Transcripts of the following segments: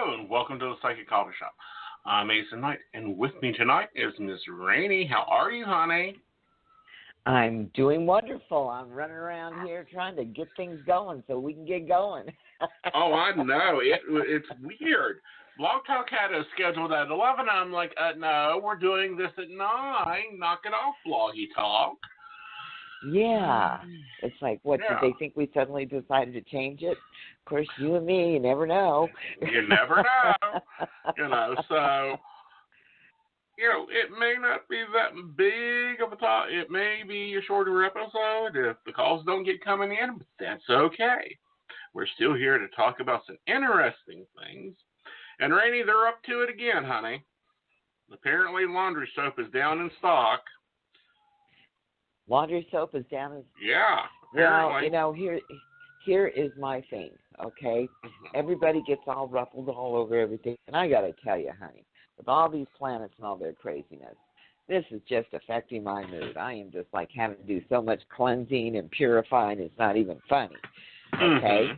Hello, and welcome to the Psychic Coffee Shop. I'm Aeson Knight, and with me tonight is Miss Raine. How are you, honey? I'm doing wonderful. I'm running around here trying to get things going so we can get going. Oh, I know. It's weird. Blog Talk had us scheduled at 11. I'm like, no, we're doing this at 9. Knock it off, Bloggy Talk. Yeah. It's like, what, Yeah. did they think we suddenly decided to change it? Of course, you and me, you never know. You never know. So, it may not be that big of a talk. It may be a shorter episode if the calls don't get coming in, but that's okay. We're still here to talk about some interesting things. And Rainey, they're up to it again, honey. Apparently laundry soap is down in stock. Laundry soap is down in... Yeah, apparently. Well, here is my thing, okay? Mm-hmm. Everybody gets all ruffled all over everything. And I got to tell you, honey, with all these planets and all their craziness, this is just affecting my mood. I am just like having to do so much cleansing and purifying. It's not even funny, okay?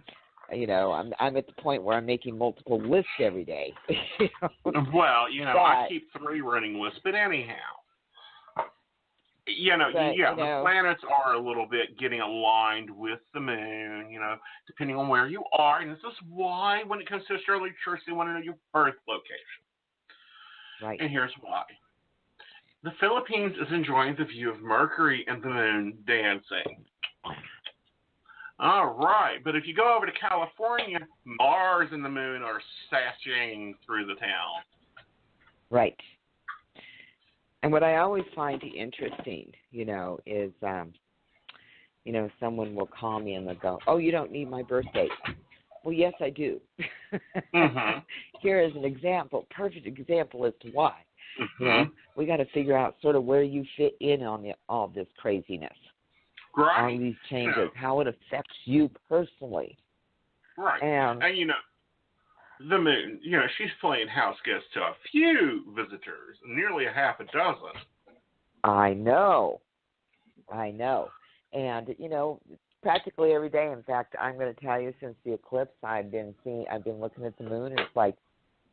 Mm-hmm. I'm at the point where I'm making multiple lists every day. Well, I keep 3 running lists, but anyhow. The planets are a little bit getting aligned with the moon, depending on where you are. And this is why, when it comes to astrology church, they want to know your birth location. Right. And here's why. The Philippines is enjoying the view of Mercury and the moon dancing. All right. But if you go over to California, Mars and the moon are sashaying through the town. Right. And what I always find interesting, is, someone will call me and they'll go, oh, you don't need my birth date. Well, yes, I do. Mm-hmm. Here is an example, perfect example as to why. Mm-hmm. We got to figure out sort of where you fit in on all this craziness. Right. All these changes, how it affects you personally. Right. And the moon, she's playing house guest to a few visitors, nearly a half a dozen. I know. And, practically every day, in fact, I'm going to tell you, since the eclipse, I've been looking at the moon, and it's like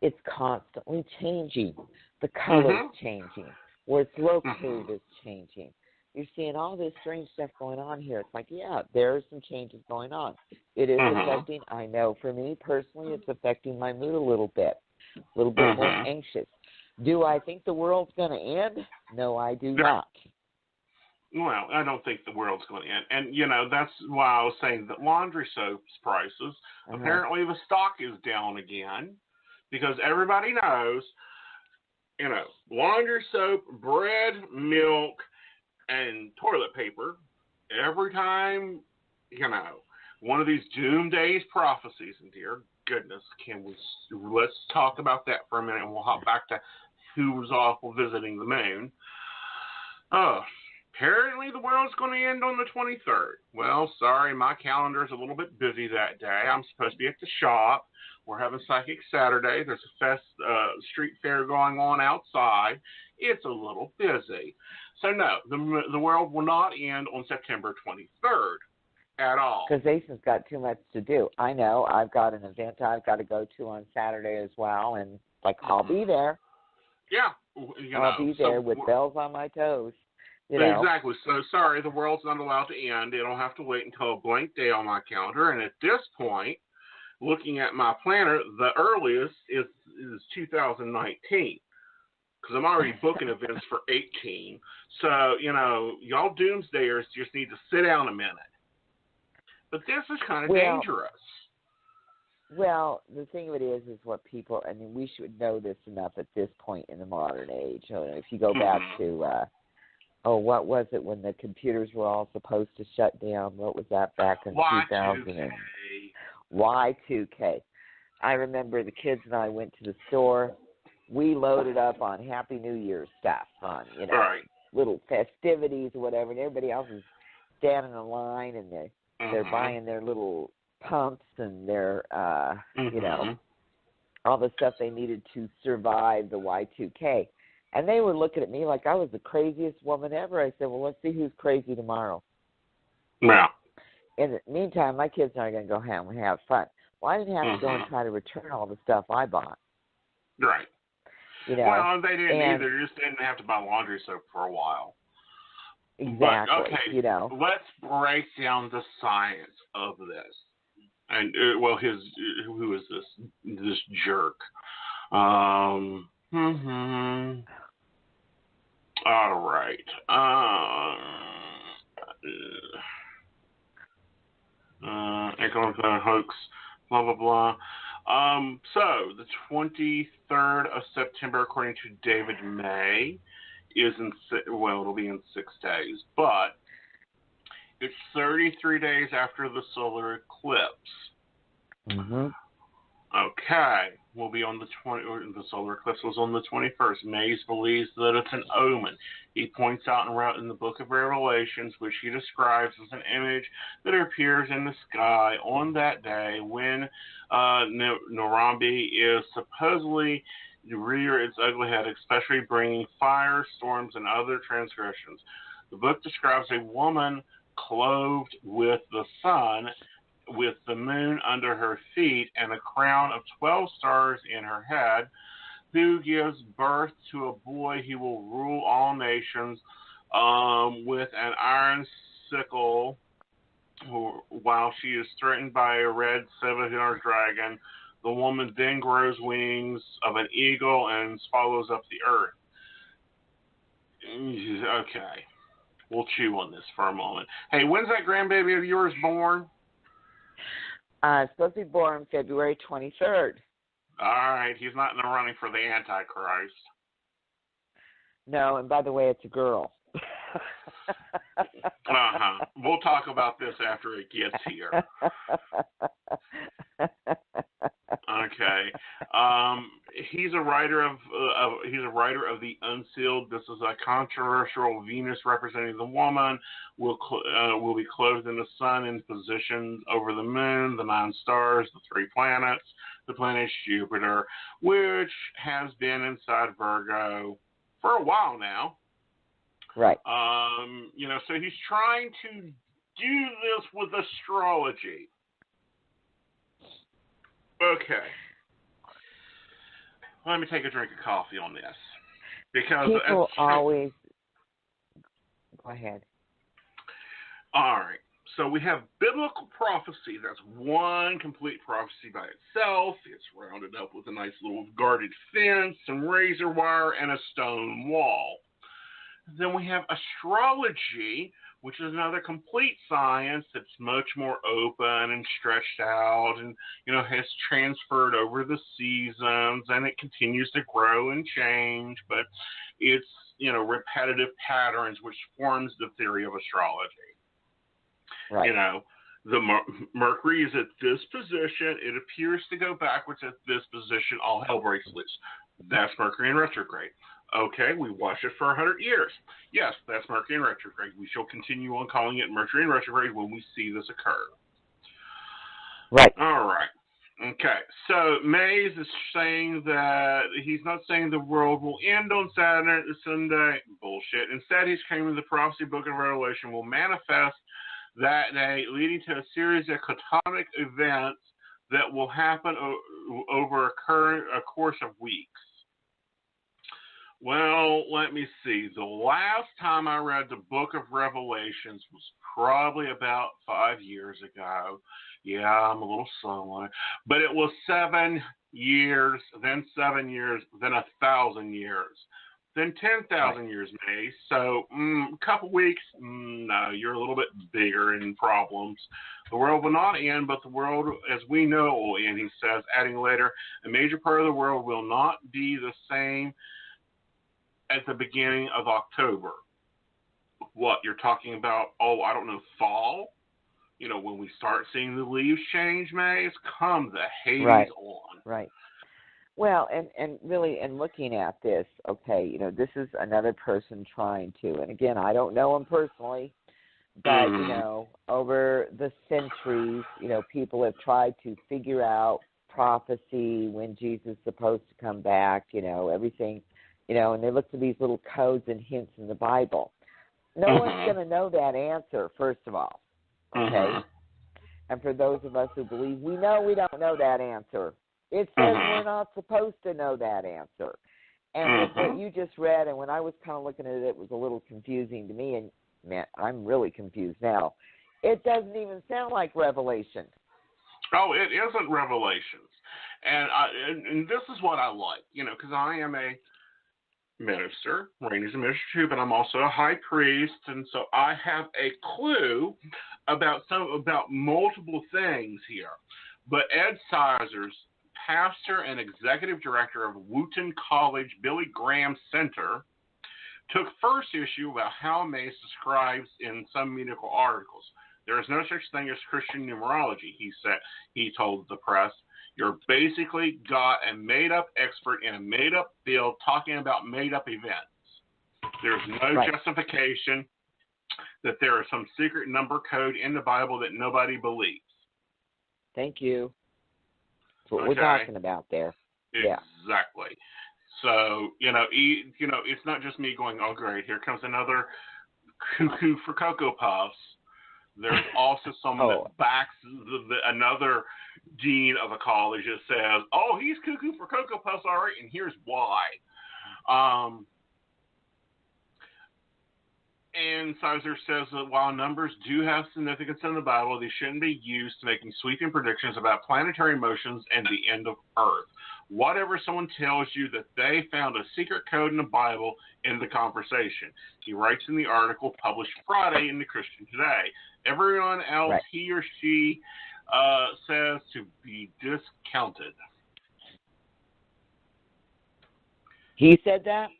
it's constantly changing. The color's changing. Where it's located is changing. You're seeing all this strange stuff going on here. It's like, yeah, there are some changes going on. It is affecting, I know, for me personally, it's affecting my mood a little bit more anxious. Do I think the world's going to end? No, I do not. Well, I don't think the world's going to end. And, that's why I was saying that laundry soap's prices, apparently the stock is down again, because everybody knows, laundry soap, bread, milk, and toilet paper, every time, one of these doomsday prophecies, and dear goodness, let's talk about that for a minute, and we'll hop back to who was awful visiting the moon. Apparently the world's going to end on the 23rd. Well, sorry, my calendar's a little bit busy that day. I'm supposed to be at the shop. We're having Psychic Saturday. There's a street fair going on outside. It's a little busy. So, no, the world will not end on September 23rd at all. Because Aeson's got too much to do. I know. I've got an event I've got to go to on Saturday as well, and, I'll be there. Yeah. I'll be there with bells on my toes. Exactly. So, sorry, the world's not allowed to end. It'll have to wait until a blank day on my calendar. And at this point, looking at my planner, the earliest is 2019. Because I'm already booking events for 18. So, y'all doomsdayers just need to sit down a minute. But this is kind of dangerous. Well, the thing of it is what people, we should know this enough at this point in the modern age. If you go back to, what was it when the computers were all supposed to shut down? What was that back in 2000? Y2K. I remember the kids and I went to the store. We loaded up on Happy New Year stuff, on, little festivities or whatever, and everybody else is standing in line, and they're buying their little pumps and their, all the stuff they needed to survive the Y2K. And they were looking at me like I was the craziest woman ever. I said, well, let's see who's crazy tomorrow. Yeah. In the meantime, my kids are going to go home and have fun. Well, I didn't have to go and try to return all the stuff I bought. Right. You know, well, they didn't either. They just didn't have to buy laundry soap for a while. Exactly. But, okay, you know. let's break down the science of this. And, who is this jerk? All right. Economic hoax, blah, blah, blah. So, the 23rd of September, according to David May, it'll be in 6 days, but it's 33 days after the solar eclipse. Okay, we'll be on the solar eclipse was on the 21st. Mays believes that it's an omen. He points out in the book of Revelations, which he describes as an image that appears in the sky on that day when Narambi is supposedly to rear its ugly head, especially bringing fire, storms, and other transgressions. The book describes a woman clothed with the sun, with the moon under her feet, and a crown of 12 stars in her head, who gives birth to a boy who will rule all nations with an iron sickle, while she is threatened by a red seven-headed dragon. The woman then grows wings of an eagle and swallows up the earth. Okay. We'll chew on this for a moment. Hey, when's that grandbaby of yours born? It's supposed to be born February 23rd. All right. He's not in the running for the Antichrist. No, and by the way, it's a girl. We'll talk about this after it gets here. Okay. He's a writer of the Unsealed. This is a controversial Venus representing the woman will be clothed in the sun in positions over the moon, the 9 stars, the 3 planets, the planet Jupiter, which has been inside Virgo for a while now. Right. So he's trying to do this with astrology. Okay. Let me take a drink of coffee on this. Because people always... Go ahead. All right. So we have biblical prophecy. That's one complete prophecy by itself. It's rounded up with a nice little guarded fence, some razor wire, and a stone wall. Then we have astrology, which is another complete science that's much more open and stretched out and, has transferred over the seasons, and it continues to grow and change, but it's, repetitive patterns which forms the theory of astrology. Right. The Mercury is at this position. It appears to go backwards at this position. All hell breaks loose. That's Mercury in retrograde. Okay, we watched it for 100 years. Yes, that's Mercury in retrograde. We shall continue on calling it Mercury in retrograde when we see this occur. Right. All right. Okay, so Mays is saying that he's not saying the world will end on Sunday. Bullshit. Instead, he's claiming the prophecy book of Revelation will manifest that day, leading to a series of catonic events that will happen over a course of weeks. Well, let me see. The last time I read the book of Revelations was probably about 5 years ago. Yeah, I'm a little slow on it. But it was 7 years, then 7 years, then 1,000 years, then 10,000 years, May. So, a couple weeks, no, you're a little bit bigger in problems. The world will not end, but the world as we know it will end, he says, adding later, a major part of the world will not be the same at the beginning of October. What, you're talking about, fall? When we start seeing the leaves change, May, it's come the haze on. Right. Well, and really, and looking at this, okay, this is another person trying to, and again, I don't know him personally, but, over the centuries, people have tried to figure out prophecy, when Jesus is supposed to come back, everything, and they look for these little codes and hints in the Bible. No one's going to know that answer, first of all, okay? And for those of us who believe, we know we don't know that answer. It says we're not supposed to know that answer. And with what you just read, and when I was kind of looking at it, it was a little confusing to me. And, man, I'm really confused now. It doesn't even sound like Revelation. Oh, it isn't Revelations. And this is what I like, because I am a minister. Raine is a minister too, but I'm also a high priest, and so I have a clue about multiple things here. But Ed Sizers, pastor and executive director of Wooten College Billy Graham Center, took first issue about how Mace describes in some medical articles. There is no such thing as Christian numerology, he said. He told the press. You're basically got a made-up expert in a made-up field talking about made-up events. There's no justification that there is some secret number code in the Bible that nobody believes. Thank you. That's what we're talking about there. Exactly. So, it's not just me going, oh, great, here comes another cuckoo for Cocoa Puffs. There's also someone that backs another dean of a college that says, oh, he's cuckoo for Cocoa Puffs, all right, and here's why. And Sizer says that while numbers do have significance in the Bible, they shouldn't be used to making sweeping predictions about planetary motions and the end of Earth. Whatever someone tells you that they found a secret code in the Bible in the conversation. He writes in the article published Friday in the Christian Today. Everyone else, he or she says to be discounted. He said that?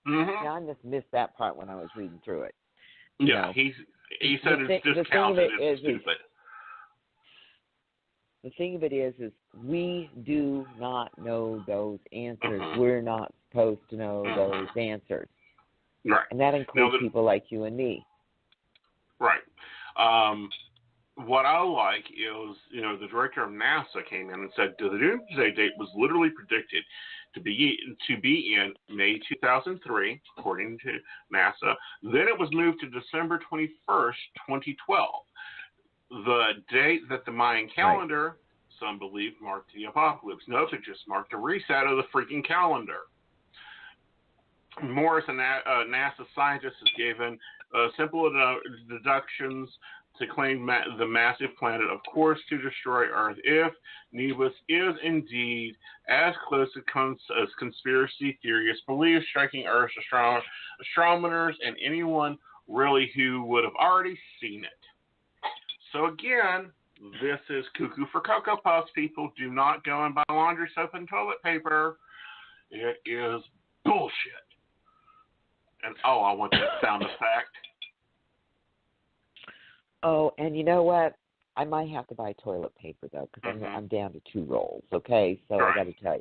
Mm-hmm. Yeah, I just missed that part when I was reading through it. Yeah, he said it's discounted. It's stupid. The thing of it is we do not know those answers. We're not supposed to know those answers. Right. And that includes people like you and me. Right. What I like is, the director of NASA came in and said the doomsday date was literally predicted to be in May 2003, according to NASA. Then it was moved to December 21st, 2012. The date that the Mayan calendar, some believe, marked the apocalypse. No, it just marked a reset of the freaking calendar. Morris, a NASA scientist, has given simple deductions to claim the massive planet, of course, to destroy Earth if Neebus is indeed as close as conspiracy theorists believe, striking Earth's astronomers and anyone really who would have already seen it. So again, this is cuckoo for Cocoa Puffs, people. Do not go and buy laundry soap and toilet paper. It is bullshit. And, I want that sound effect. Oh, and you know what? I might have to buy toilet paper, though, because I'm down to 2 rolls, okay? So I got to tell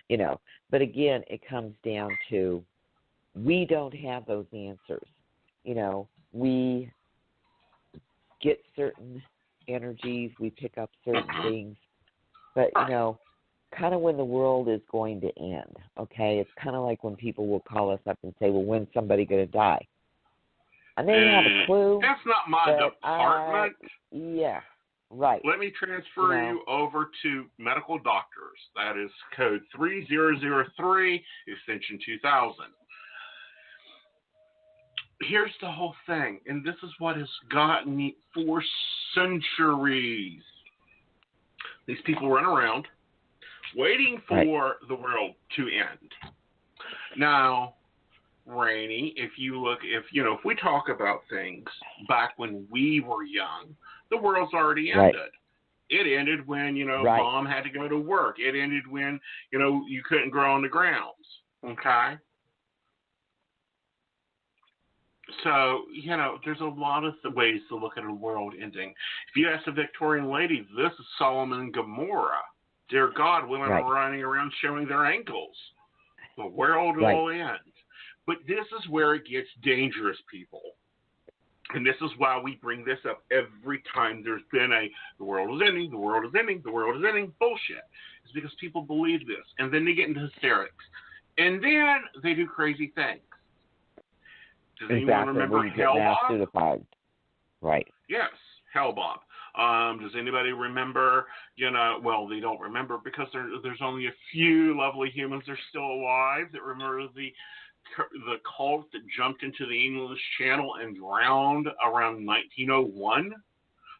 you, But again, it comes down to we don't have those answers. We get certain energies, we pick up certain things, but, kind of when the world is going to end, okay? It's kind of like when people will call us up and say, well, when's somebody going to die? I may have a clue. That's not my department. Yeah, right. Let me transfer you over to medical doctors. That is code 3003, extension 2000. Here's the whole thing, and this is what has gotten me for centuries. These people run around waiting for the world to end. Now, Rainey, if we talk about things back when we were young, the world's already ended. It ended when, mom had to go to work. It ended when, you couldn't grow on the grounds. Okay? So, there's a lot of ways to look at a world ending. If you ask a Victorian lady, this is Solomon and Gomorrah. Dear God, women are running around showing their ankles. The world will end. But this is where it gets dangerous, people. And this is why we bring this up every time there's been the world is ending, the world is ending, the world is ending bullshit. It's because people believe this. And then they get into hysterics. And then they do crazy things. Does anyone remember Hell Bob? Right. Yes, Hell Bob. Does anybody remember, well, they don't remember because there's only a few lovely humans that are still alive that remember the cult that jumped into the English Channel and drowned around 1901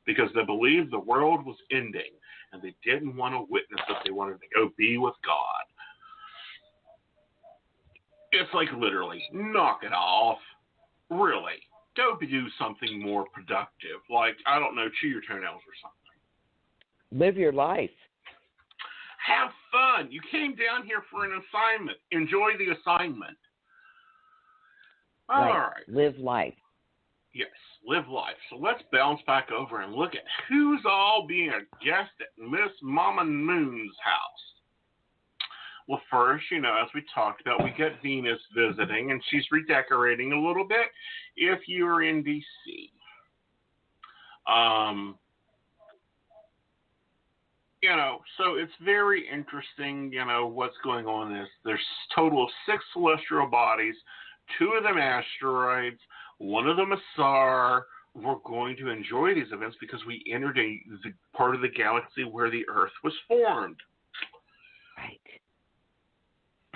because they believed the world was ending and they didn't want to witness it. They wanted to go be with God. It's like literally, knock it off. Really. Go do something more productive. Like, I don't know, chew your toenails or something. Live your life. Have fun. You came down here for an assignment. Enjoy the assignment. All right. Live life. Yes, live life. So let's bounce back over and look at who's all being a guest at Miss Mama Moon's house. Well, first, as we talked about, we get Venus visiting, and she's redecorating a little bit if you're in D.C. So it's very interesting, what's going on is there's a total of 6 celestial bodies, 2 of them asteroids, 1 of them a star. We're going to enjoy these events because we entered the part of the galaxy where the Earth was formed. Right.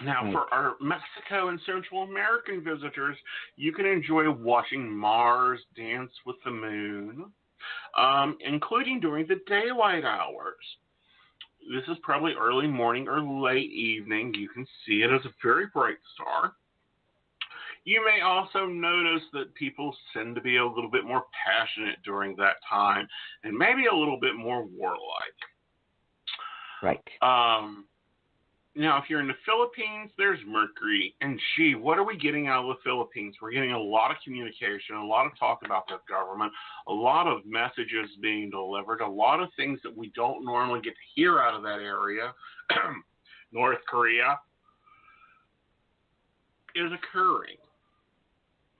Now, for our Mexico and Central American visitors, you can enjoy watching Mars dance with the moon, including during the daylight hours. This is probably early morning or late evening. You can see it as a very bright star. You may also notice that people tend to be a little bit more passionate during that time and maybe a little bit more warlike. Right. Now, if you're in the Philippines, there's Mercury. And gee, what are we getting out of the Philippines? We're getting a lot of communication, a lot of talk about the government, a lot of messages being delivered, a lot of things that we don't normally get to hear out of that area. North Korea is occurring.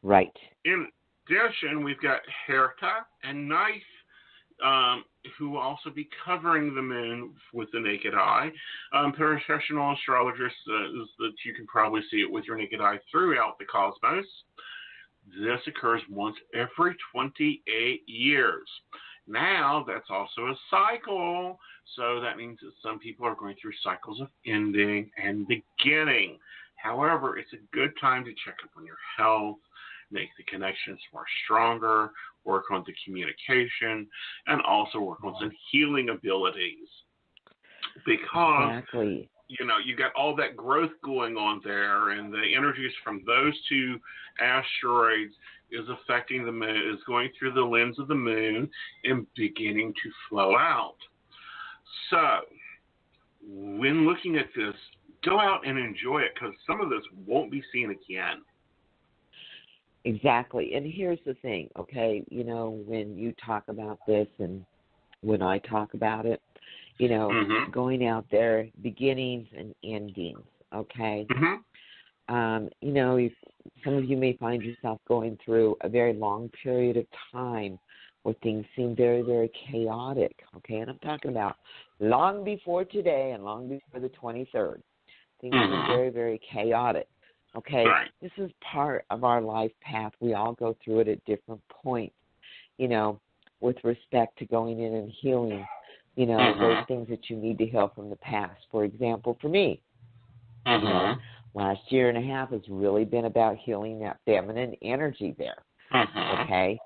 Right. In addition, we've got Herta and Knight, who will also be covering the moon with the naked eye. Professional astrologers says that you can probably see it with your naked eye throughout the cosmos. This occurs once every 28 years. Now, that's also a cycle, so that means that some people are going through cycles of ending and beginning. However, it's a good time to check up on your health, make the connections more stronger, work on the communication, and also work on some healing abilities. Because, you got all that growth going on there, and the energies from those 2 asteroids is affecting the moon, is going through the lens of the moon and beginning to flow out. So, when looking at this, go out and enjoy it, because some of this won't be seen again. Exactly. And here's the thing, okay? When you talk about this and when I talk about it, going out there, beginnings and endings, okay? Some of you may find yourself going through a very long period of time where things seem very, very chaotic, okay? And I'm talking about long before today and long before the 23rd. Things are very, very chaotic. Okay, This is part of our life path. We all go through it at different points, with respect to going in and healing, those things that you need to heal from the past. For example, for me, last year and a half has really been about healing that feminine energy there, okay?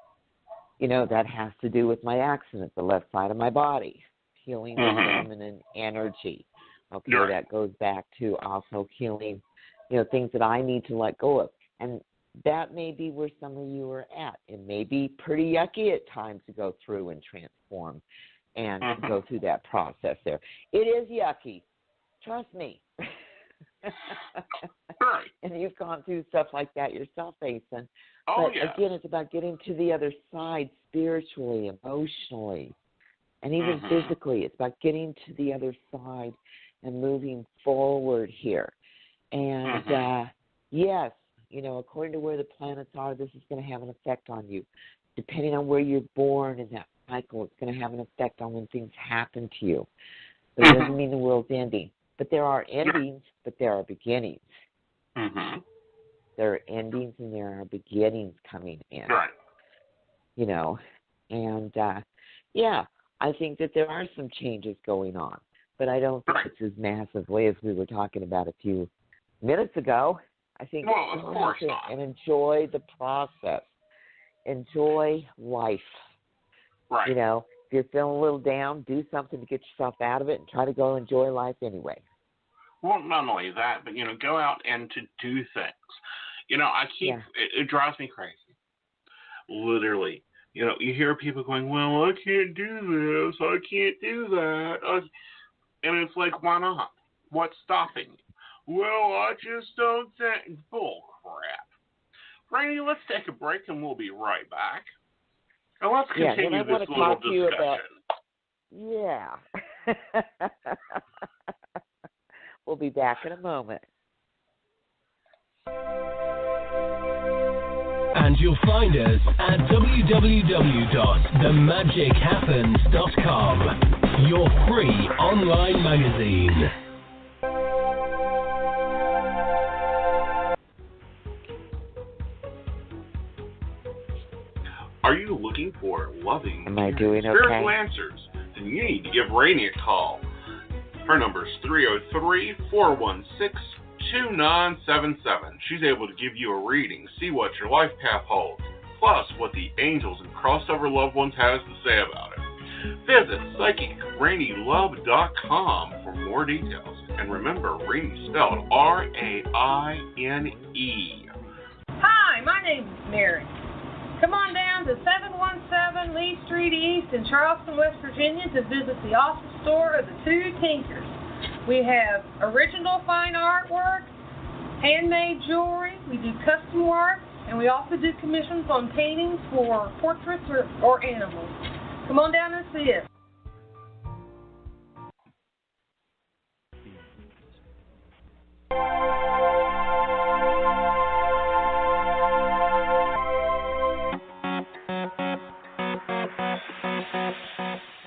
That has to do with my accident, the left side of my body, healing the feminine energy, okay? That goes back to also healing things that I need to let go of. And that may be where some of you are at. It may be pretty yucky at times to go through and transform and go through that process there. It is yucky. Trust me. And you've gone through stuff like that yourself, Aeson. Again, it's about getting to the other side spiritually, emotionally, and even physically. It's about getting to the other side and moving forward here. And, yes, according to where the planets are, this is going to have an effect on you. Depending on where you're born in that cycle, it's going to have an effect on when things happen to you. But it doesn't mean the world's ending. But there are endings, but there are beginnings. There are endings and there are beginnings coming in. And, I think that there are some changes going on, but I don't think it's as massively as we were talking about a few minutes ago. I think of course not. And enjoy the process. Enjoy life. Right. You know, if you're feeling a little down, do something to get yourself out of it and try to go enjoy life anyway. Well, not only that, but, go out and to do things. It drives me crazy. Literally. You hear people going, well, I can't do this, I can't do that. And it's like, why not? What's stopping you? Well, I just don't think. Bull crap. Rainey, let's take a break and we'll be right back. And let's continue this little discussion. We'll be back in a moment. And you'll find us at www.themagichappens.com, your free online magazine. Are you looking for loving, spiritual answers? Then you need to give Rainey a call. Her number is 303-416-2977. She's able to give you a reading, see what your life path holds, plus what the angels and crossover loved ones has to say about it. Visit PsychicRaineLove.com for more details. And remember, Rainey spelled R-A-I-N-E. Hi, my name is Mary. Come on down to 717 Lee Street East in Charleston, West Virginia to visit the awesome store of the Two Tinkers. We have original fine artwork, handmade jewelry, we do custom work, and we also do commissions on paintings for portraits or animals. Come on down and see us.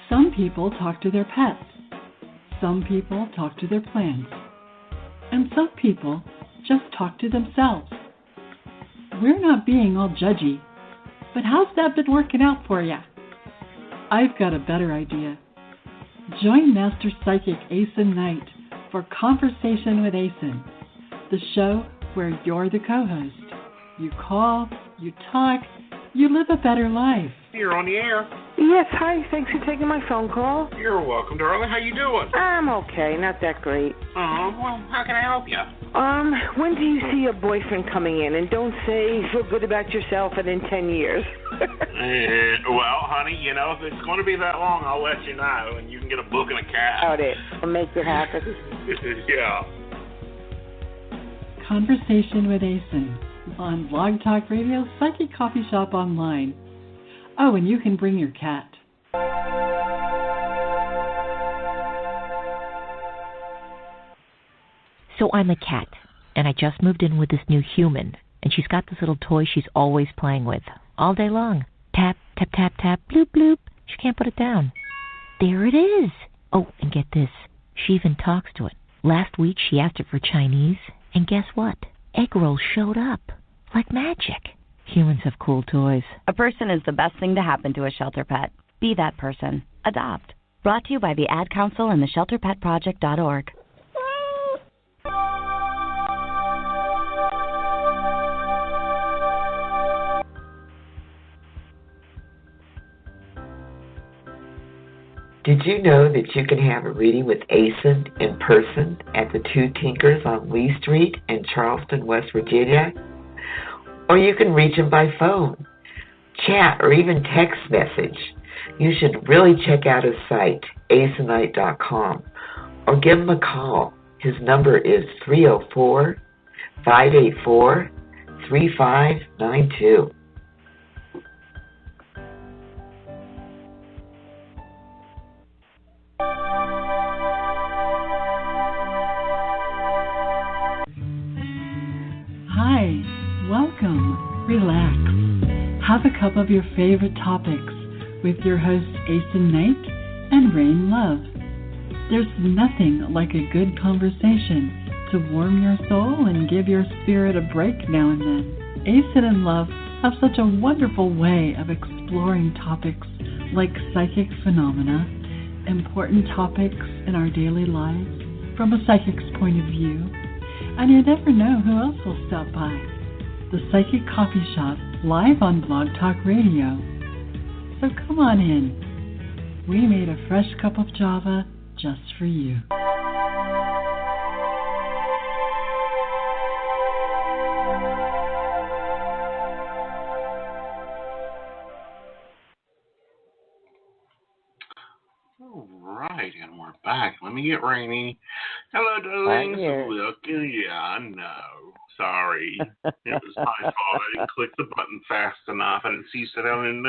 Some people talk to their pets. Some people talk to their plants. And some people just talk to themselves. We're not being all judgy, but how's that been working out for you? I've got a better idea. Join Master Psychic Aeson Knight for Conversation with Aeson, the show where you're the co-host. You call, you talk, you live a better life. You're on the air. Yes, hi. Thanks for taking my phone call. You're welcome, darling. How you doing? I'm okay. Not that great. Oh, well, how can I help you? When do you see your boyfriend coming in? And don't say feel good about yourself and in 10 years. Well, honey, if it's going to be that long, I'll let you know, and you can get a book and a cab. Got it. I'll make it happen. Yeah. Conversation with Aeson on Blog Talk Radio, Psychic Coffee Shop Online. Oh, and you can bring your cat. So I'm a cat, and I just moved in with this new human, and she's got this little toy she's always playing with, all day long. Tap, tap, tap, tap, bloop, bloop. She can't put it down. There it is. Oh, and get this. She even talks to it. Last week she asked it for Chinese, and guess what? Egg rolls showed up. Like magic. Humans have cool toys. A person is the best thing to happen to a shelter pet. Be that person. Adopt. Brought to you by the Ad Council and the ShelterPetProject.org. Did you know that you can have a reading with Aeson in person at the Two Tinkers on Lee Street in Charleston, West Virginia? Or you can reach him by phone, chat, or even text message. You should really check out his site, aesonknight.com, or give him a call. His number is 304-584-3592. Hi, welcome, relax, have a cup of your favorite topics with your hosts Aeson Knight and Raine Love. There's nothing like a good conversation to warm your soul and give your spirit a break now and then. Aeson and Love have such a wonderful way of exploring topics like psychic phenomena, important topics in our daily lives from a psychic's point of view, and you never know who else will stop by. The Psychic Coffee Shop, live on Blog Talk Radio. So come on in. We made a fresh cup of Java just for you. All right, and we're back. Let me get Rainy. Hello, darling. Yeah, I know. Sorry. It was my fault. I didn't click the button fast enough. I didn't see you sit down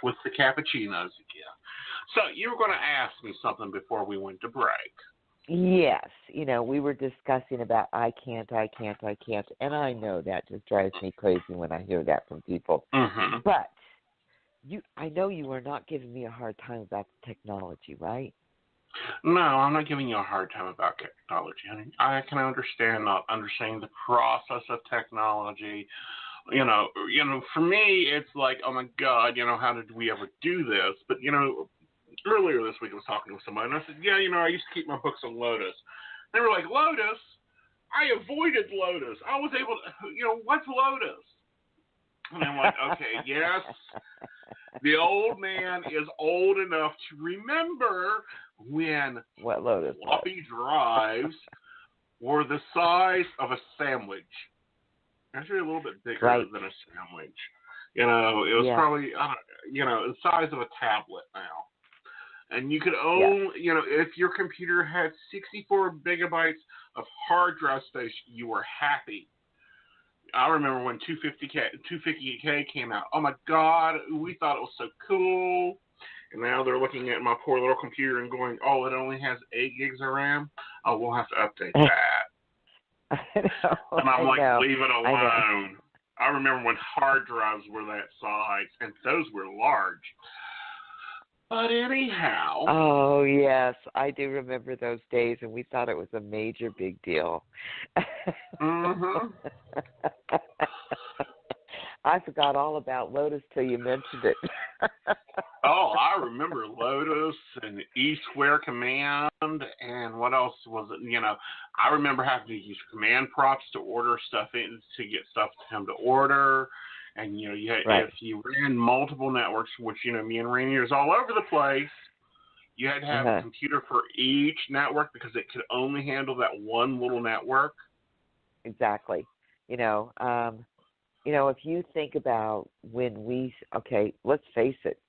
with the cappuccinos again. So you were going to ask me something before we went to break. Yes. We were discussing about I can't. And I know that just drives me crazy when I hear that from people. Mm-hmm. But I know you are not giving me a hard time about the technology, right? No, I'm not giving you a hard time about technology, honey. I can understand not understanding the process of technology. For me, it's like, oh my God, how did we ever do this? But, earlier this week I was talking with somebody, and I said, I used to keep my books on Lotus. They were like, Lotus? I avoided Lotus. I was able to, what's Lotus? And I'm like, okay, yes, the old man is old enough to remember when what Lotus floppy drives were the size of a sandwich. Actually, a little bit bigger than a sandwich. It was probably, the size of a tablet now. And you could own, if your computer had 64 megabytes of hard drive space, you were happy. I remember when 250K came out. Oh, my God, we thought it was so cool. And now they're looking at my poor little computer and going, oh, it only has 8 gigs of RAM? Oh, we'll have to update that. I know. And I'm like, leave it alone. I remember when hard drives were that size, and those were large. But anyhow. Oh, yes. I do remember those days, and we thought it was a major big deal. Mm-hmm. I forgot all about Lotus till you mentioned it. Oh, I remember Lotus and E-Square Command, and what else was it? I remember having to use command prompts to order stuff in, to get stuff to come to order. And, you had, if you ran multiple networks, which, me and Rainier is all over the place, you had to have a computer for each network because it could only handle that one little network. Exactly. If you think about when let's face it.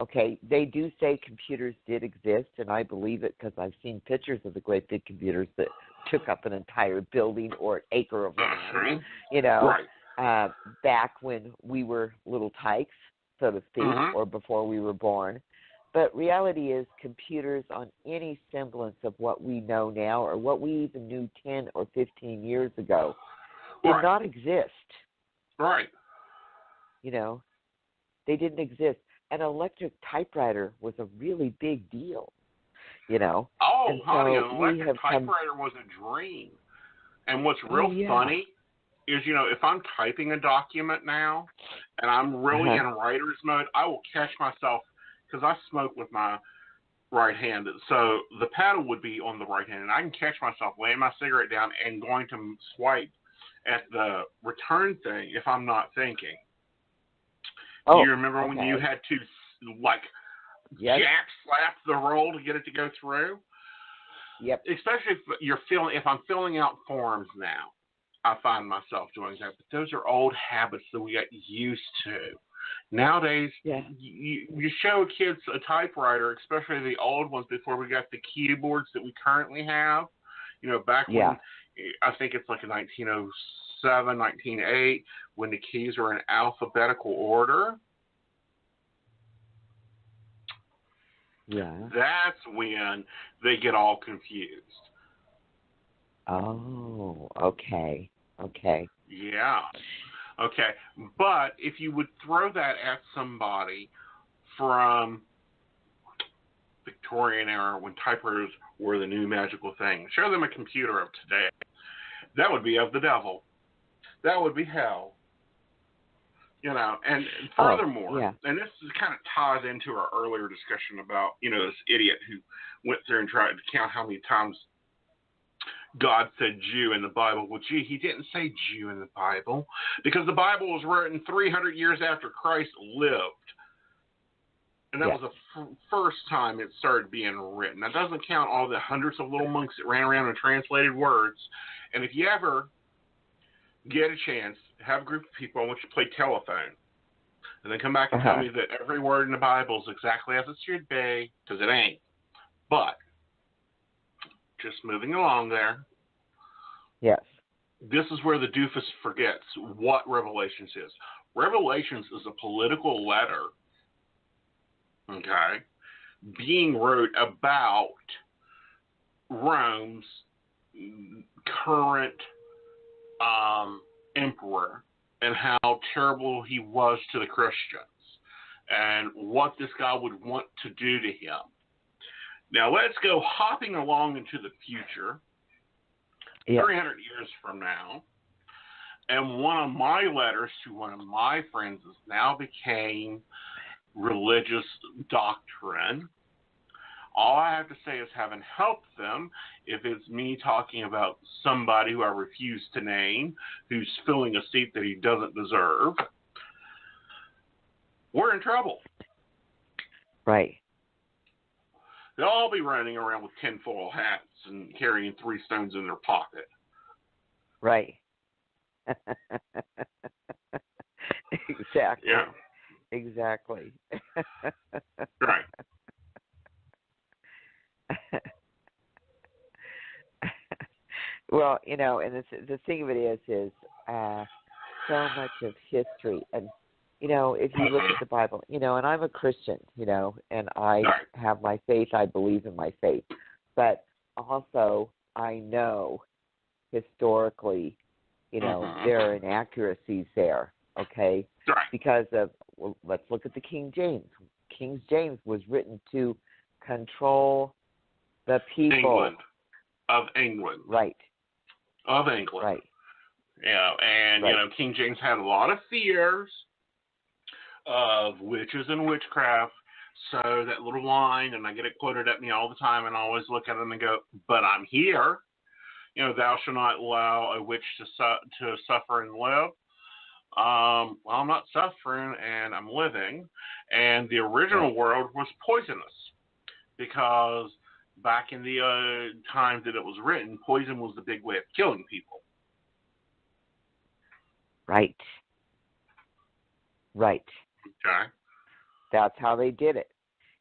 Okay, they do say computers did exist, and I believe it because I've seen pictures of the great big computers that took up an entire building or an acre of land, back when we were little tykes, so to speak, or before we were born. But reality is computers on any semblance of what we know now or what we even knew 10 or 15 years ago did not exist. Right. They didn't exist. An electric typewriter was a really big deal, Oh, honey, an electric typewriter was a dream. And what's real funny is, if I'm typing a document now and I'm really in writer's mode, I will catch myself, because I smoke with my right hand. So the paddle would be on the right hand, and I can catch myself laying my cigarette down and going to swipe at the return thing if I'm not thinking. Do you remember when you had to, jack slap the roll to get it to go through? Yep. Especially if I'm filling out forms now, I find myself doing that. But those are old habits that we got used to. Nowadays, you show kids a typewriter, especially the old ones before we got the keyboards that we currently have. Back when, I think it's like in 1907, 1908, when the keys were in alphabetical order. Yeah. That's when they get all confused. Oh, okay. Yeah. Okay. But if you would throw that at somebody from Victorian era when typewriters were the new magical thing, show them a computer of today, that would be of the devil. That would be hell. You know, and furthermore, yeah. and this kind of ties into our earlier discussion about, you know, this idiot who went through and tried to count how many times God said Jew in the Bible. Well, gee, he didn't say Jew in the Bible because the Bible was written 300 years after Christ lived. And that was the first time it started being written. That doesn't count all the hundreds of little monks that ran around and translated words. And if you ever get a chance, have a group of people, I want you to play telephone. And then come back and tell me that every word in the Bible is exactly as it should be, because it ain't. But, just moving along there. Yes. This is where the doofus forgets what Revelations is. Revelations is a political letter, okay, being wrote about Rome's current emperor and how terrible he was to the Christians and what this guy would want to do to him. Now let's go hopping along into the future, 300 years from now, and one of my letters to one of my friends has now became religious doctrine. All I have to say is haven't helped them if it's me talking about somebody who I refuse to name who's filling a seat that he doesn't deserve. We're in trouble. Right. They'll all be running around with tinfoil hats and carrying 3 stones in their pocket. Right. Exactly. Yeah. Exactly. Right. Well, you know, and the thing of it is so much of history, and you know, if you look at the Bible, you know, and I'm a Christian, you know, and I have my faith, I believe in my faith, but also I know historically, you know, there are inaccuracies there, okay, because of, well, let's look at the King James. King James was written to control the people. Of England. Right. Of England. Right. Yeah, and, you know, King James had a lot of fears of witches and witchcraft. So that little line, and I get it quoted at me all the time, and I always look at them and go, but I'm here. You know, thou shalt not allow a witch to suffer and live. Well, I'm not suffering, and I'm living. And the original world was poisonous because back in the time that it was written, poison was the big way of killing people. Right. Right. Okay. That's how they did it,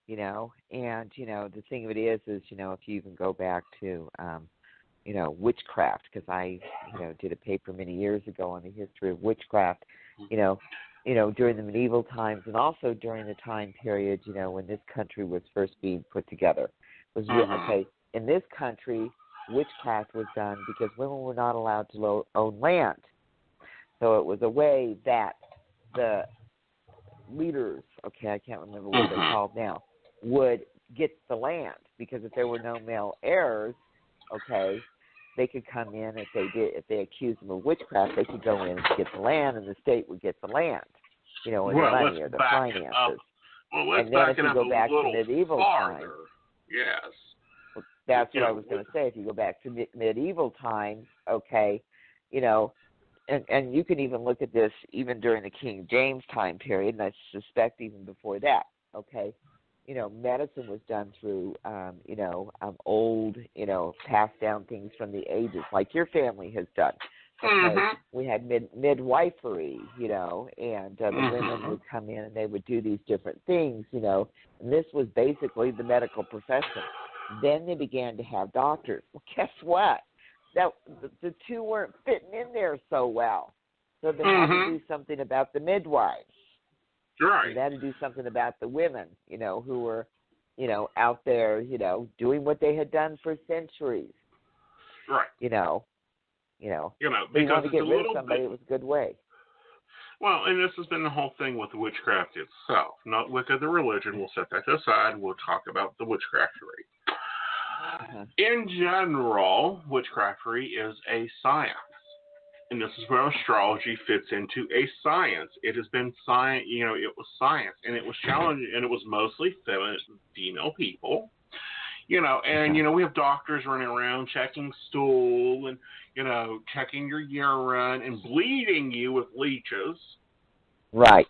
you know. And, you know, the thing of it is, you know, if you even go back to, you know, witchcraft, because I, you know, did a paper many years ago on the history of witchcraft, you know, during the medieval times and also during the time period, you know, when this country was first being put together. Okay, in this country, witchcraft was done because women were not allowed to own land. So it was a way that the leaders, okay, I can't remember what they're called now, would get the land, because if there were no male heirs, okay, they could come in if they accused them of witchcraft, they could go in and get the land, and the state would get the land, you know, or the money or the finances. And then if you go back to medieval times, yes. Well, that's what I was going to say. If you go back to medieval times, okay, you know, and you can even look at this even during the King James time period, and I suspect even before that, okay, you know, medicine was done through, you know, old, you know, passed down things from the ages, like your family has done. Okay? We had midwifery, you know, and the women would come in and they would do these different things, you know, and this was basically the medical profession. Then they began to have doctors. Well, guess what? The two weren't fitting in there so well. So they had to do something about the midwives. Right. They had to do something about the women, you know, who were, you know, out there, you know, doing what they had done for centuries. Right. You know, because they wanted to get rid of somebody. It was a good way. Well, and this has been the whole thing with witchcraft itself. Not Wicca, the religion. We'll set that aside. We'll talk about the witchcraftery. In general, witchcraftery is a science. and this is where astrology fits into a science. It has been science, it was science, and it was challenging, and it was mostly female people, and, we have doctors running around checking stool and, checking your urine and bleeding you with leeches. Right.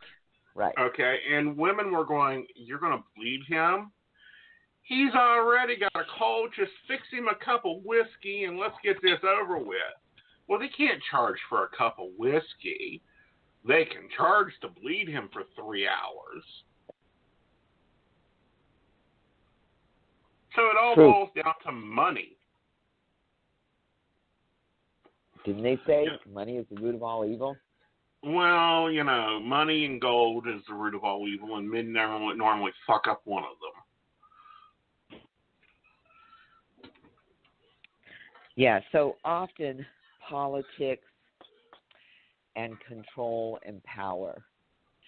Okay, and women were going, you're going to bleed him? He's already got a cold, just fix him a cup of whiskey and let's get this over with. Well, they can't charge for a cup of whiskey. They can charge to bleed him for 3 hours. So it all boils down to money. Didn't they say money is the root of all evil? Well, money and gold is the root of all evil, and men normally fuck up one of them. Yeah, so often politics and control and power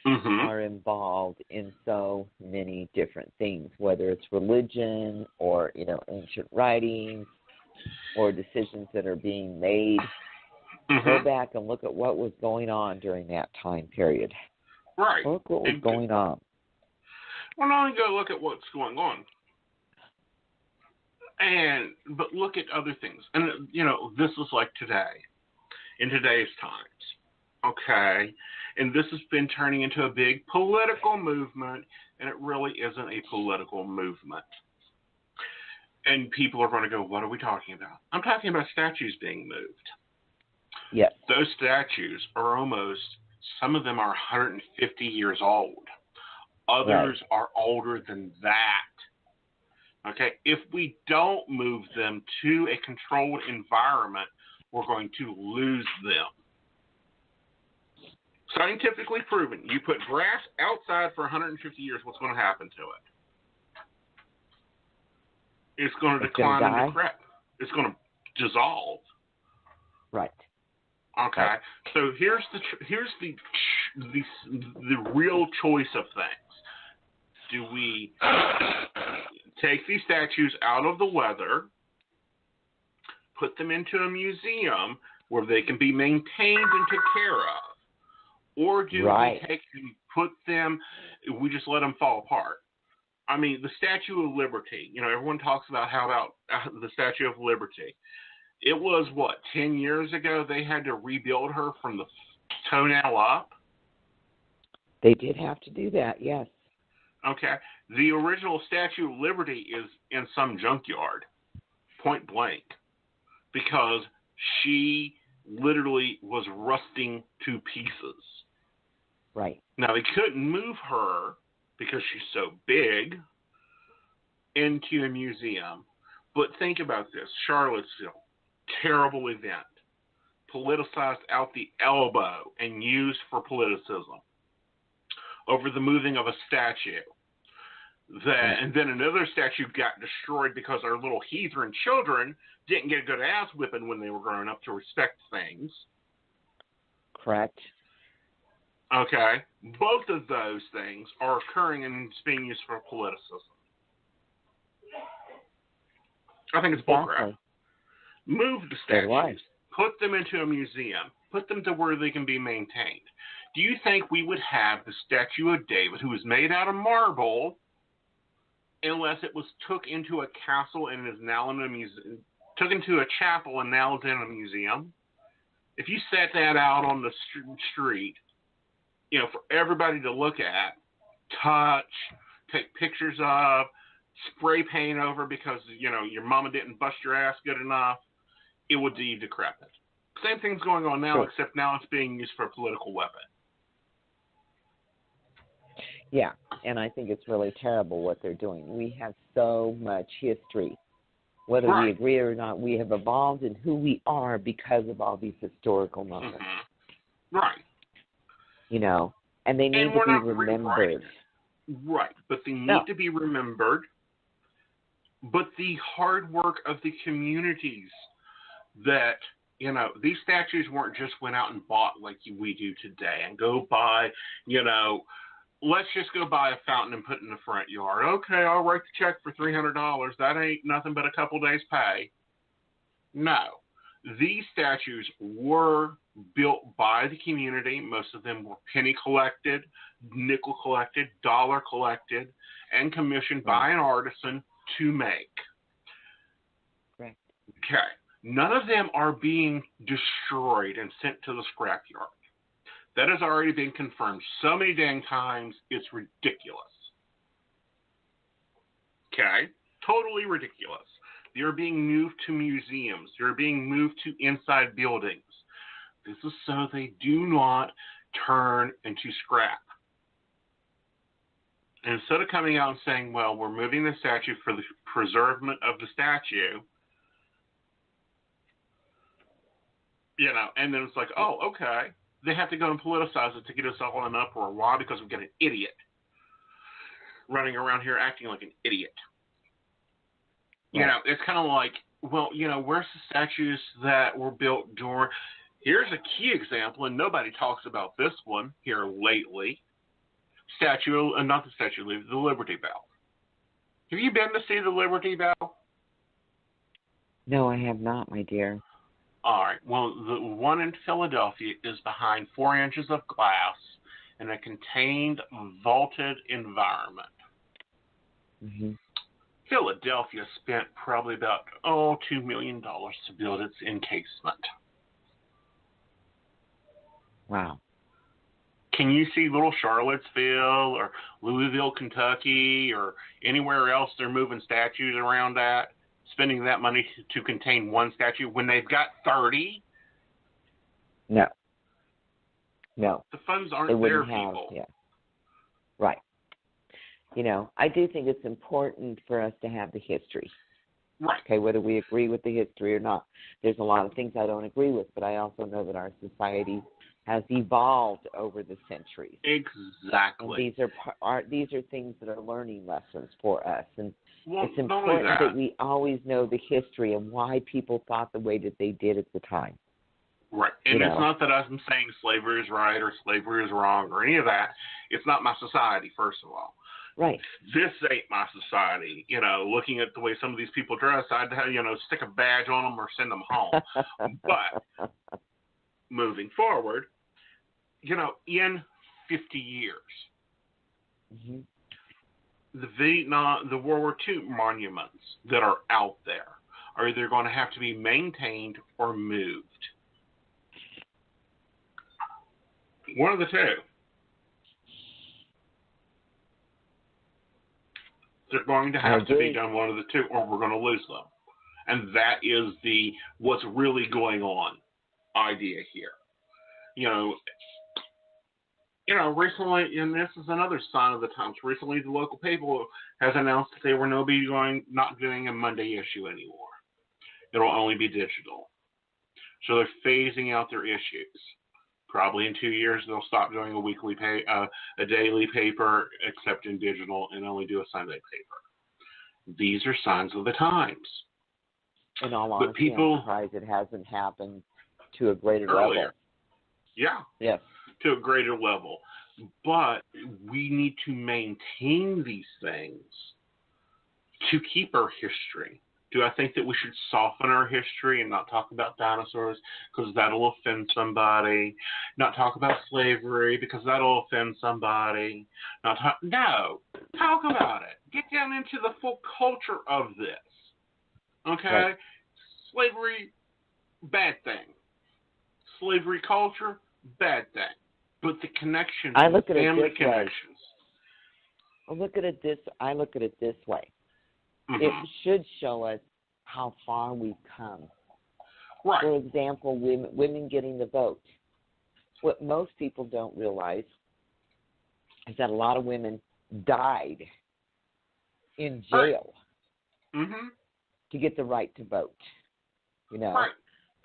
are involved in so many different things, whether it's religion or, ancient writings or decisions that are being made. Go back and look at what was going on during that time period. Right. Look what was going on. Well, not only go look at what's going on, but look at other things. And, this is like today, in today's times, okay? And this has been turning into a big political movement, and it really isn't a political movement. And people are going to go, what are we talking about? I'm talking about statues being moved. Yes. Those statues are some of them are 150 years old. Others are older than that. Okay? If we don't move them to a controlled environment, we're going to lose them. Scientifically proven, you put grass outside for 150 years, what's going to happen to it? It's going to decline and decrepit. It's going to dissolve. Right. Okay. So here's the real choice of things. Do we take these statues out of the weather, put them into a museum where they can be maintained and taken care of, or do we take and put them? We just let them fall apart. I mean, the Statue of Liberty. Everyone talks about the Statue of Liberty. It was, 10 years ago they had to rebuild her from the toenail up? They did have to do that, yes. Okay. The original Statue of Liberty is in some junkyard, point blank, because she literally was rusting to pieces. Right. Now, they couldn't move her because she's so big into a museum. But think about this. Charlottesville. Terrible event, politicized out the elbow and used for politicism over the moving of a statue. And then another statue got destroyed because our little heathen children didn't get a good ass whipping when they were growing up to respect things. Correct. Okay. Both of those things are occurring and it's being used for politicism. I think it's bullcrap. Move the statues, put them into a museum, put them to where they can be maintained. Do you think we would have the statue of David, who was made out of marble, unless it was took into a castle and is now in a museum, took into a chapel and now is in a museum? If you set that out on the street, for everybody to look at, touch, take pictures of, spray paint over because, your mama didn't bust your ass good enough, it would be decrepit. Same thing's going on now, except now it's being used for a political weapon. Yeah, and I think it's really terrible what they're doing. We have so much history. Whether we agree or not, we have evolved in who we are because of all these historical moments. Right. And they need to be remembered. Right, but they need to be remembered. But the hard work of the communities that, these statues weren't just went out and bought like we do today and go buy, let's just go buy a fountain and put it in the front yard. Okay, I'll write the check for $300. That ain't nothing but a couple days' pay. No. These statues were built by the community. Most of them were penny collected, nickel collected, dollar collected, and commissioned by an artisan to make. Correct. Okay. None of them are being destroyed and sent to the scrapyard. That has already been confirmed so many dang times, it's ridiculous. Okay? Totally ridiculous. They're being moved to museums. They're being moved to inside buildings. This is so they do not turn into scrap. And instead of coming out and saying, well, we're moving the statue for the preservation of the statue, you know, and then it's like, oh, okay. They have to go and politicize it to get us all in uproar. Why? Because we've got an idiot running around here acting like an idiot. You know, it's kind of like, well, you know, where's the statues that were built during... Here's a key example, and nobody talks about this one here lately. Not the Statue of the Liberty Bell. Have you been to see the Liberty Bell? No, I have not, my dear. All right. Well, the one in Philadelphia is behind 4 inches of glass in a contained, vaulted environment. Mm-hmm. Philadelphia spent probably about, $2 million to build its encasement. Wow. Can you see little Charlottesville or Louisville, Kentucky, or anywhere else they're moving statues around at, spending that money to contain one statue when they've got 30? No. No. The funds aren't there, people. Yeah. Right. You know, I do think it's important for us to have the history. Right. Okay, whether we agree with the history or not. There's a lot of things I don't agree with, but I also know that our society has evolved over the centuries. Exactly. And these are things that are learning lessons for us, and it's not important only that we always know the history and why people thought the way that they did at the time. Right, and it's not that I'm saying slavery is right or slavery is wrong or any of that. It's not my society, first of all. Right. This ain't my society. You know, looking at the way some of these people dress, I'd stick a badge on them or send them home. But moving forward, in 50 years, mm-hmm. the World War II monuments that are out there are either going to have to be maintained or moved. One of the two. They're going to have to be done one of the two, or we're going to lose them. And that is the what's really going on idea here. Recently, and this is another sign of the times, recently the local paper has announced that they were not doing a Monday issue anymore. It'll only be digital. So they're phasing out their issues. Probably in 2 years they'll stop doing a daily paper, except in digital, and only do a Sunday paper. These are signs of the times. In all honesty, I'm surprised it hasn't happened to a greater level. Yeah. Yes. To a greater level. But we need to maintain these things to keep our history. Do I think that we should soften our history and not talk about dinosaurs because that'll offend somebody? Not talk about slavery because that'll offend somebody? No, talk about it. Get down into the full culture of this. Okay? Right. Slavery, bad thing. Slavery culture, bad thing. But the connections, I look at family it this connections. Way. I look at it this way. Mm-hmm. It should show us how far we've come. Right. For example, women getting the vote. What most people don't realize is that a lot of women died in jail to get the right to vote. Right.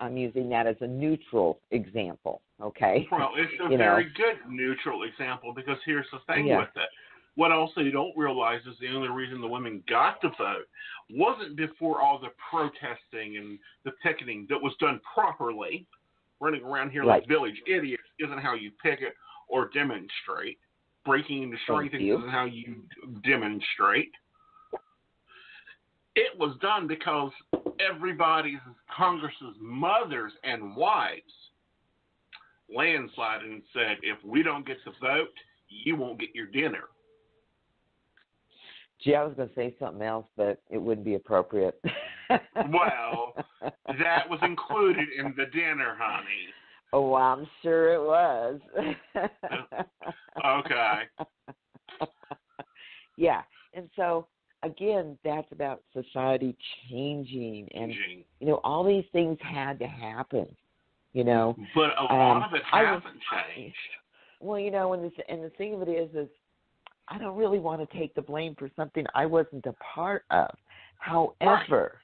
I'm using that as a neutral example, okay? Well, it's a very good neutral example because here's the thing with it. What also you don't realize is the only reason the women got to vote wasn't before all the protesting and the picketing that was done properly. Running around here like village idiots isn't how you picket or demonstrate. Breaking and destroying things isn't how you demonstrate. It was done because everybody's Congress's mothers and wives landslide and said, if we don't get the vote, you won't get your dinner. Gee, I was going to say something else, but it wouldn't be appropriate. Well, that was included in the dinner, honey. Oh, I'm sure it was. Okay. Yeah, and so, again, that's about society changing. And, all these things had to happen, But a lot of it hasn't changed. Well, and the thing of it is I don't really want to take the blame for something I wasn't a part of. However,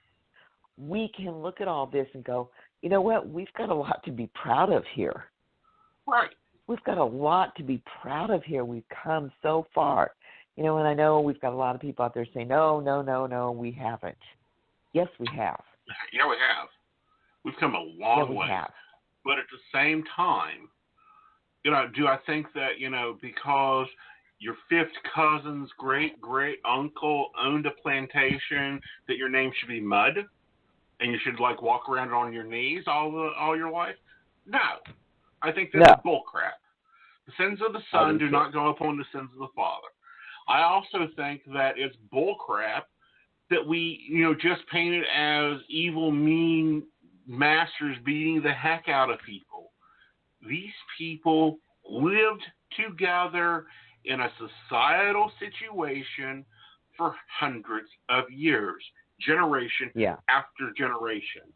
we can look at all this and go, you know what? We've got a lot to be proud of here. Right. We've got a lot to be proud of here. We've come so far. And I know we've got a lot of people out there saying, no, we haven't. Yes, we have. Yeah, we have. We've come a long way. Have. But at the same time, do I think that, because your fifth cousin's great uncle owned a plantation, that your name should be Mud, and you should walk around on your knees all your life? No, I think that's bullcrap. The sins of the son do not go upon the sins of the father. I also think that it's bullcrap that we just paint it as evil, mean masters beating the heck out of people. These people lived together in a societal situation for hundreds of years, generation after generation.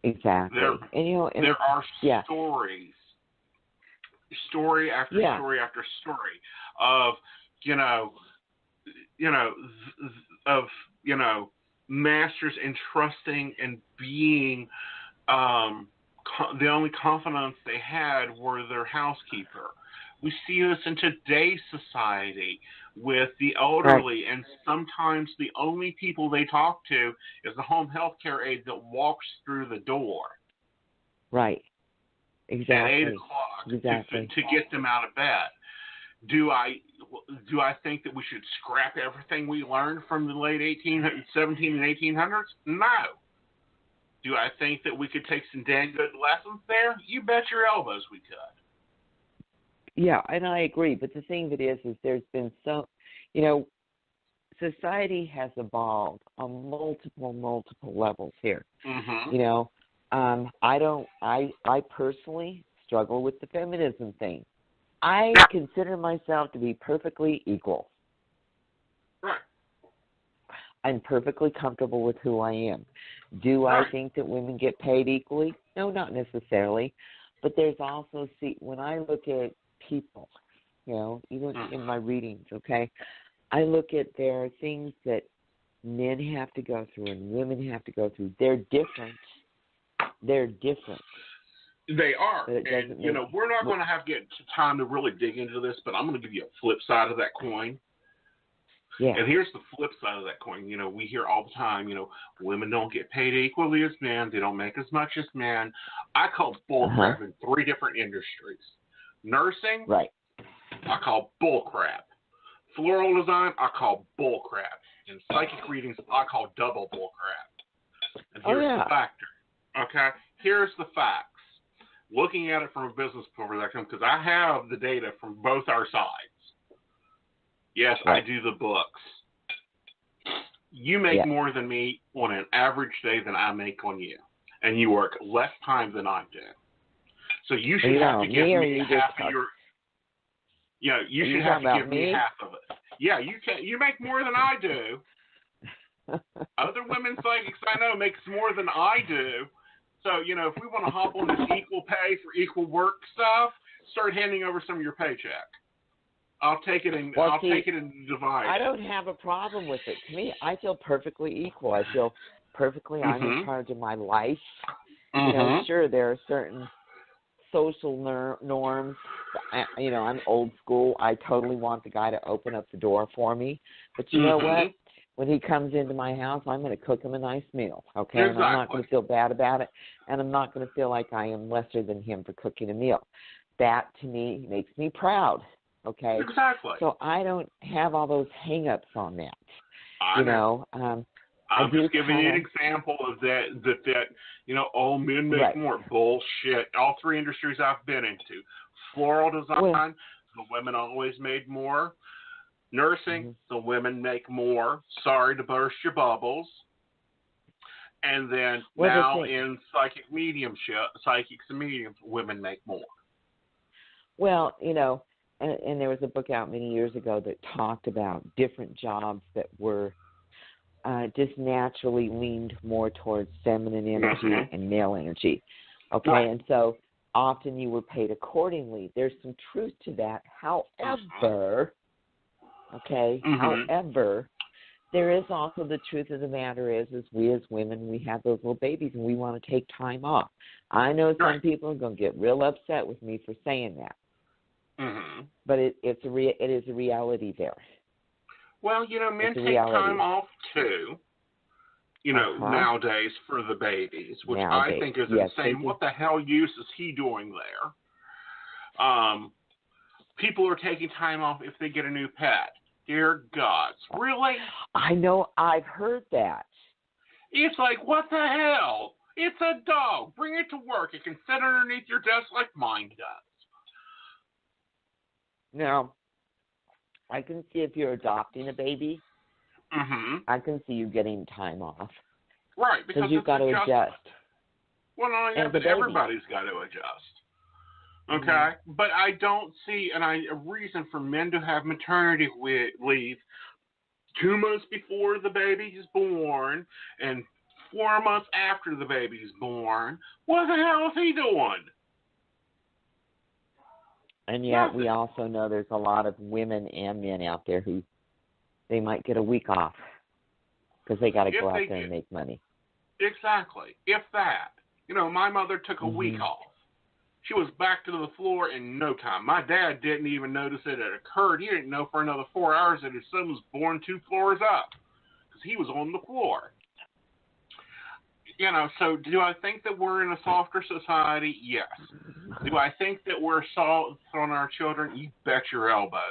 Exactly. There are stories, story after story after story of masters entrusting and being the only confidants they had were their housekeeper. We see this in today's society with the elderly, and sometimes the only people they talk to is the home health care aide that walks through the door. Right. Exactly. At 8 o'clock to get them out of bed. Do I think that we should scrap everything we learned from the late 17 and 1800s? No. Do I think that we could take some dang good lessons there? You bet your elbows we could. Yeah, and I agree. But the thing that is there's been society has evolved on multiple levels here. Mm-hmm. I personally struggle with the feminism thing. I consider myself to be perfectly equal. Right. I'm perfectly comfortable with who I am. Do I think that women get paid equally? No, not necessarily. But there's also, when I look at people, even in my readings, I look at there are things that men have to go through and women have to go through. They're different. They are. And, we're not going to have to get time to really dig into this, but I'm going to give you a flip side of that coin. Yeah. And here's the flip side of that coin. We hear all the time, women don't get paid equally as men. They don't make as much as men. I call bullcrap in 3 different industries. Nursing, I call bullcrap. Floral design, I call bullcrap. And psychic readings, I call double bullcrap. And here's the factor. Okay? Here's the facts. Looking at it from a business perspective, because I have the data from both our sides. Yes, I do the books. You make more than me on an average day than I make on you. And you work less time than I do. So you should have to give me half of your... you should have to give me half of it. Yeah, you can. You make more than I do. Other women psychics I know makes more than I do. So, if we want to hop on this equal pay for equal work stuff, start handing over some of your paycheck. I'll take it and divide. I don't have a problem with it. To me, I feel perfectly equal. I feel perfectly I'm in charge of my life. Sure, there are certain social norms. I'm old school. I totally want the guy to open up the door for me. But you know what? When he comes into my house, I'm going to cook him a nice meal, okay? Exactly. And I'm not going to feel bad about it, and I'm not going to feel like I am lesser than him for cooking a meal. That, to me, makes me proud, okay? Exactly. So I don't have all those hang-ups on that, I know. I'm just giving you an example of that, all men make more. Bullshit. All three industries I've been into. Floral design, the women always made more. Nursing, the women make more. Sorry to burst your bubbles. And then now in psychics and mediums, women make more. Well, and there was a book out many years ago that talked about different jobs that were just naturally leaned more towards feminine energy and male energy. Okay, and so often you were paid accordingly. There's some truth to that. However, however, there is also the truth of the matter is we as women, we have those little babies and we want to take time off. I know some people are going to get real upset with me for saying that. But it is a reality there. Well, men take time off too, nowadays for the babies, which I think is insane. What the hell use is he doing there? People are taking time off if they get a new pet. Dear gods, really? I know, I've heard that. It's like, what the hell? It's a dog. Bring it to work. It can sit underneath your desk like mine does. Now, I can see if you're adopting a baby, I can see you getting time off. Right, because you've got to adjust. Well, not only that, but everybody's got to adjust. Okay? But I don't see a reason for men to have maternity leave 2 months before the baby is born and 4 months after the baby is born. What the hell is he doing? And yet we also know there's a lot of women and men out there who they might get a week off because they got to go out there and make money. Exactly. If that. My mother took a week off. She was back to the floor in no time. My dad didn't even notice it had occurred. He didn't know for another 4 hours that his son was born 2 floors up because he was on the floor. So do I think that we're in a softer society? Yes. Do I think that we're soft on our children? You bet your elbows.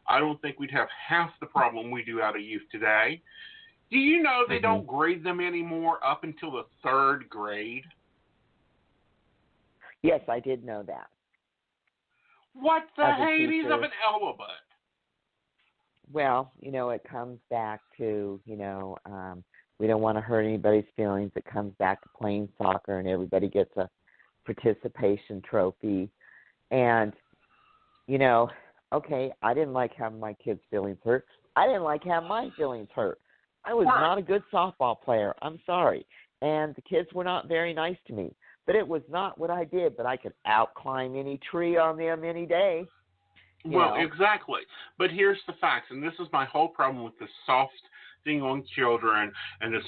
I don't think we'd have half the problem we do out of youth today. Do you know they don't grade them anymore up until the 3rd grade? Yes, I did know that. What the Hades of an elephant? Well, it comes back to, we don't want to hurt anybody's feelings. It comes back to playing soccer and everybody gets a participation trophy. And, I didn't like having my kids' feelings hurt. I didn't like having my feelings hurt. I was not a good softball player. I'm sorry. And the kids were not very nice to me. But it was not what I did, but I could out-climb any tree on them any day. Well, exactly. But here's the facts, and this is my whole problem with the soft thing on children and this,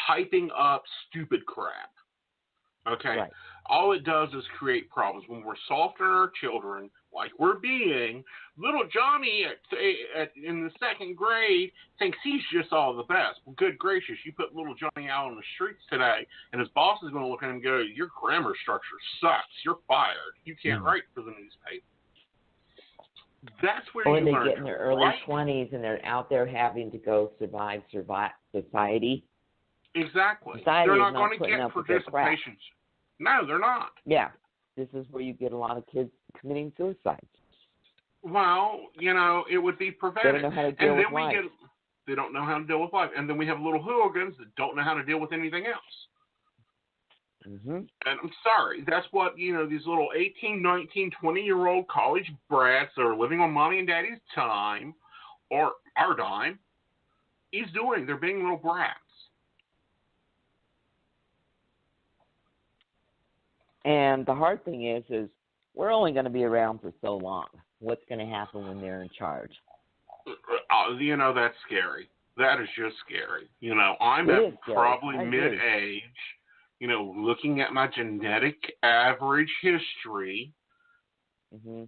hyping up stupid crap. Okay? Right. All it does is create problems. When we're soft on our children, like we're being, little Johnny in the 2nd grade thinks he's just all the best. Well, good gracious, you put little Johnny out on the streets today, and his boss is going to look at him and go, your grammar structure sucks. You're fired. You can't write for the newspaper. That's where or you they learn. Get in their early 20s and they're out there having to go survive society. Exactly. Society they're not going to get participation. No, they're not. Yeah. This is where you get a lot of kids committing suicide. Well, it would be prevented. They don't know how to deal with life. They don't know how to deal with life. And then we have little hooligans that don't know how to deal with anything else. And I'm sorry, that's what, these little 18, 19, 20-year-old college brats that are living on mommy and daddy's time, or our dime, is doing. They're being little brats. And the hard thing is we're only going to be around for so long. What's going to happen when they're in charge? That's scary. That is just scary. I'm at probably mid-age, looking at my genetic average history.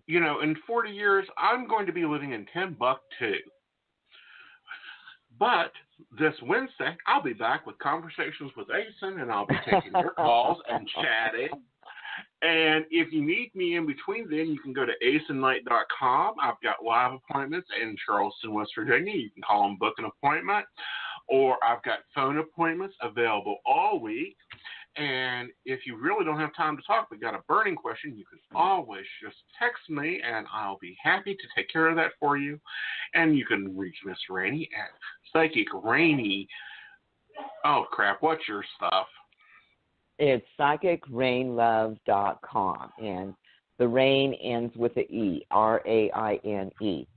In 40 years, I'm going to be living in Timbuktu. But this Wednesday, I'll be back with Conversations with Aeson, and I'll be taking your calls and chatting. And if you need me in between then, you can go to aesonknight.com. I've got live appointments in Charleston, West Virginia. You can call and book an appointment. or I've got phone appointments available all week. And if you really don't have time to talk but got a burning question, you can always just text me, and I'll be happy to take care of that for you. And you can reach Miss Raine at Psychic Raine. Oh, crap. What's your stuff? It's psychicrainelove.com. And the Raine ends with an E, R-A-I-N-E.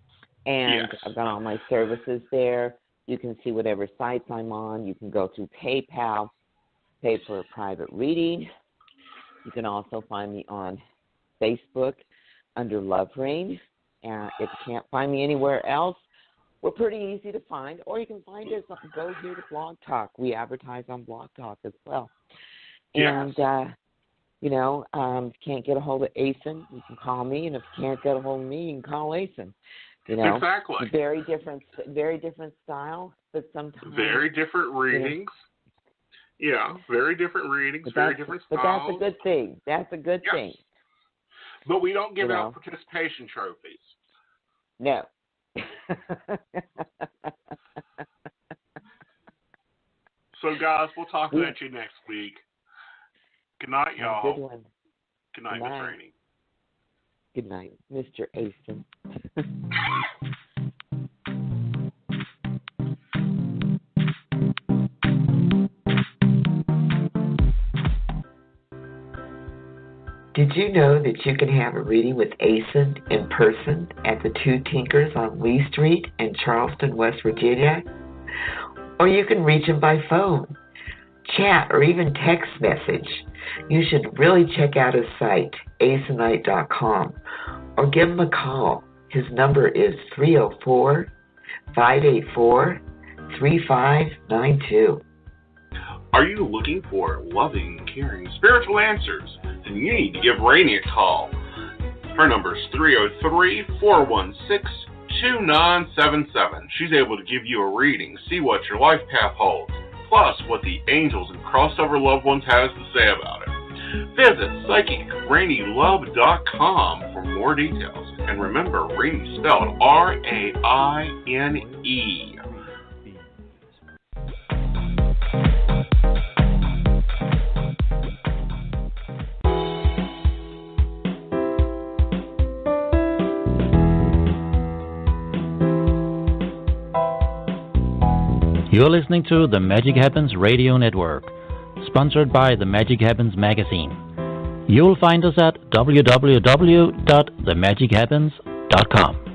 And yes. I've got all my services there. You can see whatever sites I'm on. You can go through PayPal, pay for a private reading. You can also find me on Facebook under Love Raine. And if you can't find me anywhere else, we're pretty easy to find. Or you can find us, go here to Blog Talk. We advertise on Blog Talk as well. Yes. And, if you can't get a hold of Aeson, you can call me. And if you can't get a hold of me, you can call Aeson. Exactly. Very different style, but sometimes very different readings. Yeah, very different readings, very different styles. But that's a good thing. That's a good thing. But we don't give out participation trophies. No. So, guys, we'll talk at you next week. Good night, y'all. Good one. Good night, Miss Raine. Good night, Mr. Aeson. Did you know that you can have a reading with Aeson in person at the Two Tinkers on Lee Street in Charleston, West Virginia? Or you can reach him by phone, chat, or even text message. You should really check out his site, aesonknight.com, or give him a call. His number is 304-584-3592. Are you looking for loving, caring, spiritual answers? Then you need to give Raine a call. Her number is 303-416-2977. She's able to give you a reading, see what your life path holds, plus what the angels and crossover loved ones has to say about it. Visit psychicrainelove.com for more details. And remember, Raine is spelled R-A-I-N-E. You're listening to The Magic Happens Radio Network, sponsored by The Magic Happens magazine. You'll find us at www.themagichappens.com.